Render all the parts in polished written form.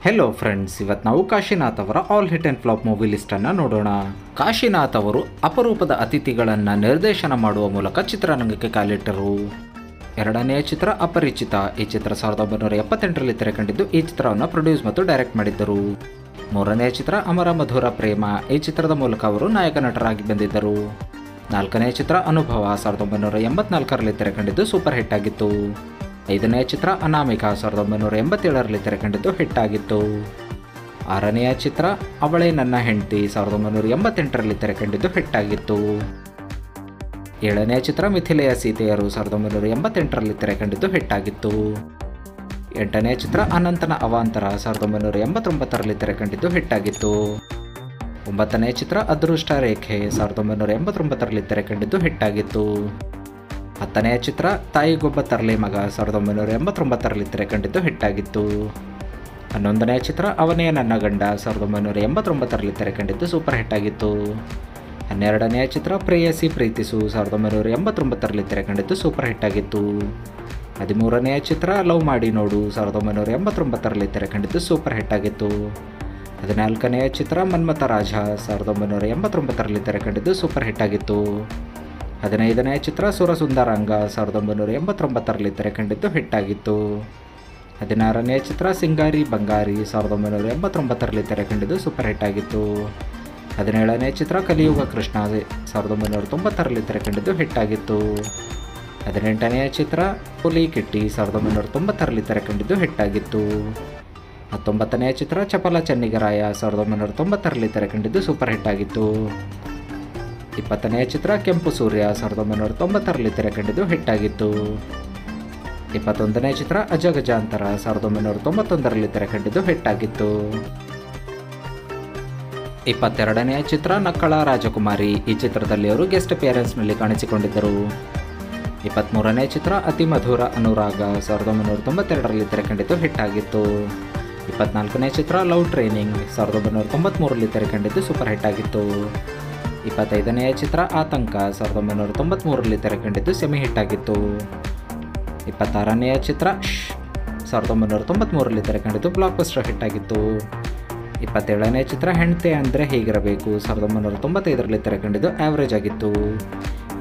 Hello friends, ಇವತ್ತು ನಾವು ಕಾಶಿನಾಥ್ ಅವರ all hit and flop movie ಲಿಸ್ಟನ್ನು ನೋಡೋಣ. ಕಾಶಿನಾಥ್ ಅವರು ಅಪರೂಪದ ಅತಿಥಿಗಳನ್ನು ನಿರ್ದೇಶನ ಮಾಡುವ ಮೂಲಕ ಚಿತ್ರರಂಗಕ್ಕೆ ಕಾಲಿಟ್ಟರು. ಎರಡನೆಯ ಚಿತ್ರ ಅಪರಿಚಿತ. ಈ ಚಿತ್ರ 1978ರಲ್ಲಿ ತೆರೆಕಂಡಿದ್ದು, ಈ ಚಿತ್ರವನ್ನು ಪ್ರೊಡ್ಯೂಸ್ ಮತ್ತು ಡೈರೆಕ್ಟ್ ಮಾಡಿದ್ದರು. ಮೂರನೆಯ ಚಿತ್ರ ಅಮರ ಮಧುರ ಪ್ರೇಮ. ಈ ಚಿತ್ರದ ಮೂಲಕ ಅವರು ನಾಯಕ ನಟರಾಗಿ ಬಂದಿದ್ದರು. ನಾಲ್ಕನೆಯ ಚಿತ್ರ ಅನುಭವ 1984ರಲ್ಲಿ ತೆರೆಕಂಡಿದ್ದು ಸೂಪರ್ ಹಿಟ್ ಆಗಿತ್ತು. ಐದನೆಯ ಚಿತ್ರ ಅನಾಮಿಕಾ 1987ರಲ್ಲಿ ತೆರೆಕಂಡಿದ್ದು ಹಿಟ್ ಆಗಿತ್ತು. ಆರನೆಯ ಚಿತ್ರ ಅವಳೇ ನನ್ನ ಹೆಂಡತಿ 1988ರಲ್ಲಿ ತೆರೆಕಂಡಿದ್ದು ಹಿಟ್ ಆಗಿತ್ತು. ಏಳನೆಯ ಚಿತ್ರ ಮಿಥಿಲೆಯ ಸೀತೆಯರು 1988ರಲ್ಲಿ ತೆರೆಕಂಡಿದ್ದು ಹಿಟ್ ಆಗಿತ್ತು. ಎಂಟನೆಯ ಚಿತ್ರ ಅನಂತನ ಅವಾಂತರ 1989ರಲ್ಲಿ ತೆರೆಕಂಡಿದ್ದು ಹಿಟ್ ಆಗಿತ್ತು. ಒಂಬತ್ತನೆಯ ಚಿತ್ರ ಅದೃಷ್ಟ ರೇಖೆ 1989ರಲ್ಲಿ ತೆರೆಕಂಡಿದ್ದು ಹಿಟ್ ಆಗಿತ್ತು. ಹತ್ತನೆಯ ಚಿತ್ರ ತಾಯಿಗೊಬ್ಬ ತರಲೆ ಮಗ 1989ರಲ್ಲಿ ತೆರೆಕಂಡಿದ್ದು ಹಿಟ್ ಆಗಿತ್ತು. 11ನೆಯ ಚಿತ್ರ ಅವನೇ ನನ್ನ ಗಂಡ 1989ರಲ್ಲಿ ತೆರೆಕಂಡಿದ್ದು ಸೂಪರ್ ಹಿಟ್ ಆಗಿತ್ತು. 12ನೆಯ ಚಿತ್ರ ಪ್ರೇಯಸಿ ಪ್ರೀತಿಸು 1989ರಲ್ಲಿ ತೆರೆಕಂಡಿದ್ದು ಸೂಪರ್ ಹಿಟ್ ಆಗಿತ್ತು. 13ನೆಯ ಚಿತ್ರ ಲವ್ ಮಾಡಿ ನೋಡು 1989ರಲ್ಲಿ ತೆರೆಕಂಡಿದ್ದು ಸೂಪರ್ ಹಿಟ್ ಆಗಿತ್ತು. 14ನೆಯ ಚಿತ್ರ ಮನ್ಮಥ ರಾಜ 1989ರಲ್ಲಿ ತೆರೆಕಂಡಿದ್ದು ಸೂಪರ್ ಹಿಟ್ ಆಗಿತ್ತು. 15ನೆಯ ಚಿತ್ರ ಸುರಸುಂದರಾಂಗ 1989ರಲ್ಲಿ ತೆರೆಕಂಡಿದ್ದು ಹಿಟ್ ಆಗಿತ್ತು. 16ನೆಯ ಚಿತ್ರ ಸಿಂಗಾರಿ ಬಂಗಾರಿ 1989ರಲ್ಲಿ ತೆರೆಕಂಡಿದ್ದು ಸೂಪರ್ ಹಿಟ್ ಆಗಿತ್ತು. 17ನೆಯ ಚಿತ್ರ ಕಲಿಯುಗ ಕೃಷ್ಣ 1990ರಲ್ಲಿ ತೆರೆಕಂಡಿದ್ದು ಹಿಟ್ ಆಗಿತ್ತು. 18ನೆಯ ಚಿತ್ರ ಹುಲಿ ಕಿಟ್ಟಿ 1990ರಲ್ಲಿ ತೆರೆಕಂಡಿದ್ದು ಹಿಟ್ ಆಗಿತ್ತು. 19ನೆಯ ಚಿತ್ರ ಚಪಲ ಚೆನ್ನಿಗರಾಯ 1990ರಲ್ಲಿ ತೆರೆಕಂಡಿದ್ದು ಸೂಪರ್ ಹಿಟ್ ಆಗಿತ್ತು. 20ನೆಯ ಚಿತ್ರ ಕೆಂಪು ಸೂರ್ಯ 1990ರಲ್ಲಿ ತೆರೆಕಂಡಿದ್ದು ಹಿಟ್ ಆಗಿತ್ತು. 21ನೆಯ ಚಿತ್ರ ಅಜಗಜಾಂತರ 1991ರಲ್ಲಿ ತೆರೆಕಂಡಿದ್ದು ಹಿಟ್ ಆಗಿತ್ತು. 22ನೆಯ ಚಿತ್ರ ನಕ್ಕಳ ರಾಜಕುಮಾರಿ. ಈ ಚಿತ್ರದಲ್ಲಿ ಅವರು ಗೆಸ್ಟ್ ಅಪಿಯರೆನ್ಸ್ನಲ್ಲಿ ಕಾಣಿಸಿಕೊಂಡಿದ್ದರು. 23ನೆಯ ಚಿತ್ರ ಅತಿ ಮಧುರ ಅನುರಾಗ 1992ರಲ್ಲಿ ತೆರೆಕಂಡಿದ್ದು ಹಿಟ್ ಆಗಿತ್ತು. 24ನೆಯ ಚಿತ್ರ ಲವ್ ಟ್ರೈನಿಂಗ್ 1993ರಲ್ಲಿ ತೆರೆಕಂಡಿದ್ದು ಸೂಪರ್ ಹಿಟ್ ಆಗಿತ್ತು. 25ನೆಯ ಚಿತ್ರ ಆತಂಕ 1993ರಲ್ಲಿ ತೆರೆಕಂಡಿದ್ದು ಸೆಮಿ ಹಿಟ್ ಆಗಿತ್ತು. 26ನೆಯ ಚಿತ್ರ 1993ರಲ್ಲಿ ತೆರೆಕಂಡಿದ್ದು ಬ್ಲಾಕ್ ಬಸ್ಟರ್ ಹಿಟ್ ಆಗಿತ್ತು. 27ನೆಯ ಚಿತ್ರ ಹೆಂಡತಿ ಅಂದರೆ ಹೀಗಿರಬೇಕು 1995ರಲ್ಲಿ ತೆರೆಕಂಡಿದ್ದು ಆವ್ರೇಜ್ ಆಗಿತ್ತು.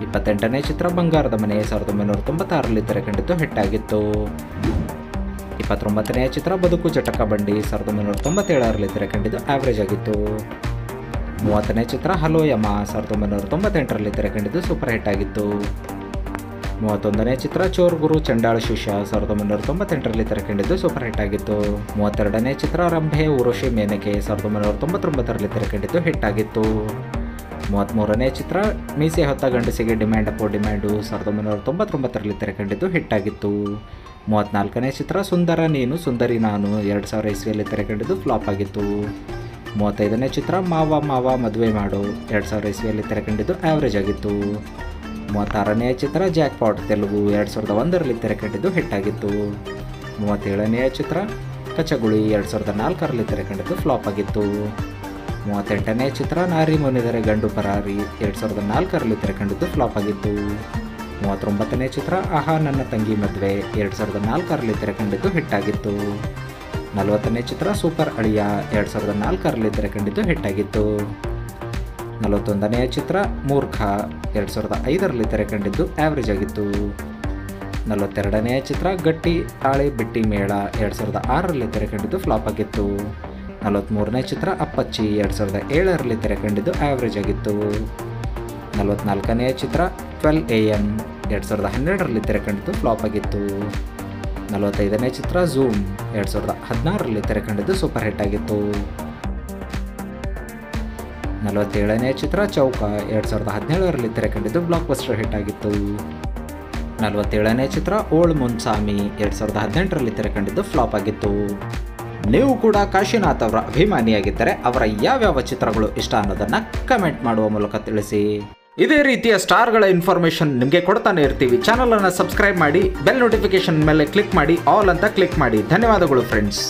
28ನೆಯ ಚಿತ್ರ ಬಂಗಾರದ ಮನೆ 1996ರಲ್ಲಿ ತೆರೆಕಂಡಿದ್ದು ಹಿಟ್ ಆಗಿತ್ತು. 29ನೆಯ ಚಿತ್ರ ಬದುಕು ಜಟಕ ಬಂಡಿ 1997ರಲ್ಲಿ ತೆರೆಕಂಡಿದ್ದು ಆವ್ರೇಜ್ ಆಗಿತ್ತು. 30ನೇ ಚಿತ್ರ ಹಲೋ ಯಮ 1998ರಲ್ಲಿ ತೆರೆಕಂಡಿದ್ದು ಸೂಪರ್ ಹಿಟ್ ಆಗಿತ್ತು. 31ನೇ ಚಿತ್ರ ಚೋರ್ ಗುರು ಚಂಡಾಳ ಶಿಷ್ಯ 1998ರಲ್ಲಿ ತೆರೆಕಂಡಿದ್ದು ಸೂಪರ್ ಹಿಟ್ ಆಗಿತ್ತು. 32ನೇ ಚಿತ್ರ ರಂಭೆ ಊರ್ವಶಿ ಮೇನಕೆ 1999ರಲ್ಲಿ ತೆರೆಕಂಡಿದ್ದು ಹಿಟ್ ಆಗಿತ್ತು. 33ನೇ ಚಿತ್ರ ಮೀಸೆ ಹೊತ್ತ ಗಂಡಸಿಗೆ ಡಿಮ್ಯಾಂಡ್ ಅಪೋ ಡಿಮ್ಯಾಂಡು 1999ರಲ್ಲಿ ತೆರೆಕಂಡಿದ್ದು ಹಿಟ್ ಆಗಿತ್ತು. 34ನೇ ಚಿತ್ರ ಸುಂದರ ನೀನು ಸುಂದರಿ ನಾನು 2000 ಇಸ್ವಿಯಲ್ಲಿ ತೆರೆಕಂಡಿದ್ದು ಫ್ಲಾಪ್ ಆಗಿತ್ತು. 35ನೇ ಚಿತ್ರ ಮಾವ ಮಾವ ಮದುವೆ ಮಾಡು 2000 ಇಸ್ವಿಯಲ್ಲಿ ತೆರೆಕಂಡಿದ್ದು ಆವ್ರೇಜ್ ಆಗಿತ್ತು. 36ನೇ ಚಿತ್ರ ಜಾಕ್ ಪಾಟ್ ತೆಲುಗು 2001ರಲ್ಲಿ ತೆರೆಕಂಡಿದ್ದು ಹಿಟ್ ಆಗಿತ್ತು. 37ನೇ ಚಿತ್ರ ಕಚಗುಳಿ 2004ರಲ್ಲಿ ತೆರೆಕಂಡಿದ್ದು ಫ್ಲಾಪ್ ಆಗಿತ್ತು. 38ನೇ ಚಿತ್ರ ನಾರಿ ಮುನಿದರೆ ಗಂಡು ಪರಾರಿ 2004ರಲ್ಲಿ ತೆರೆಕಂಡಿದ್ದು ಫ್ಲಾಪ್ ಆಗಿತ್ತು. 39ನೇ ಚಿತ್ರ ಆಹಾ ನನ್ನ ತಂಗಿ ಮದುವೆ 2004ರಲ್ಲಿ ತೆರೆಕಂಡಿದ್ದು ಹಿಟ್ ಆಗಿತ್ತು. 40ನೇ ಚಿತ್ರ ಸೂಪರ್ ಅಳಿಯ 2004ರಲ್ಲಿ ತೆರೆಕಂಡಿದ್ದು ಹಿಟ್ ಆಗಿತ್ತು. 41ನೇ ಚಿತ್ರ ಮೂರ್ಖ 2005ರಲ್ಲಿ ತೆರೆಕಂಡಿದ್ದು ಆವ್ರೇಜ್ ಆಗಿತ್ತು. 42ನೇ ಚಿತ್ರ ಗಟ್ಟಿ ತಾಳಿ ಬಿಟ್ಟಿ ಮೇಳ 2006ರಲ್ಲಿ ತೆರೆಕಂಡಿದ್ದು ಫ್ಲಾಪ್ ಆಗಿತ್ತು. 43ನೇ ಚಿತ್ರ ಅಪ್ಪಚ್ಚಿ 2007ರಲ್ಲಿ ತೆರೆಕಂಡಿದ್ದು ಆವ್ರೇಜ್ ಆಗಿತ್ತು. 44ನೇ ಚಿತ್ರ 12 AM 2012ರಲ್ಲಿ ತೆರೆಕಂಡಿದ್ದು ಫ್ಲಾಪ್ ಆಗಿತ್ತು. 45ನೇ ಚಿತ್ರ ಝೂಮ್ 2016ರಲ್ಲಿ ತೆರೆಕಂಡಿದ್ದು ಸೂಪರ್ ಹಿಟ್ ಆಗಿತ್ತು. 47ನೇ ಚಿತ್ರ ಚೌಕ 2017ರಲ್ಲಿ ತೆರೆಕಂಡಿದ್ದು ಬ್ಲಾಕ್ ಬಸ್ಟರ್ ಹಿಟ್ ಆಗಿತ್ತು. 47ನೇ ಚಿತ್ರ ಓಲ್ಡ್ ಮುನ್ಸಾಮಿ 2018ರಲ್ಲಿ ತೆರೆಕಂಡಿದ್ದು ಫ್ಲಾಪ್ ಆಗಿತ್ತು. ನೀವು ಕೂಡ ಕಾಶಿನಾಥ್ ಅವರ ಅಭಿಮಾನಿಯಾಗಿದ್ದರೆ ಅವರ ಯಾವ್ಯಾವ ಚಿತ್ರಗಳು ಇಷ್ಟ ಅನ್ನೋದನ್ನು ಕಮೆಂಟ್ ಮಾಡುವ ಮೂಲಕ ತಿಳಿಸಿ. ಇದೇ ರೀತಿಯ ಸ್ಟಾರ್ಗಳ ಇನ್ಫಾರ್ಮೇಷನ್ ನಿಮಗೆ ಕೊಡ್ತಾನೆ ಇರ್ತೀವಿ. ಚಾನಲನ್ನು ಸಬ್ಸ್ಕ್ರೈಬ್ ಮಾಡಿ, ಬೆಲ್ ನೋಟಿಫಿಕೇಶನ್ ಮೇಲೆ ಕ್ಲಿಕ್ ಮಾಡಿ, ಆಲ್ ಅಂತ ಕ್ಲಿಕ್ ಮಾಡಿ. ಧನ್ಯವಾದಗಳು ಫ್ರೆಂಡ್ಸ್.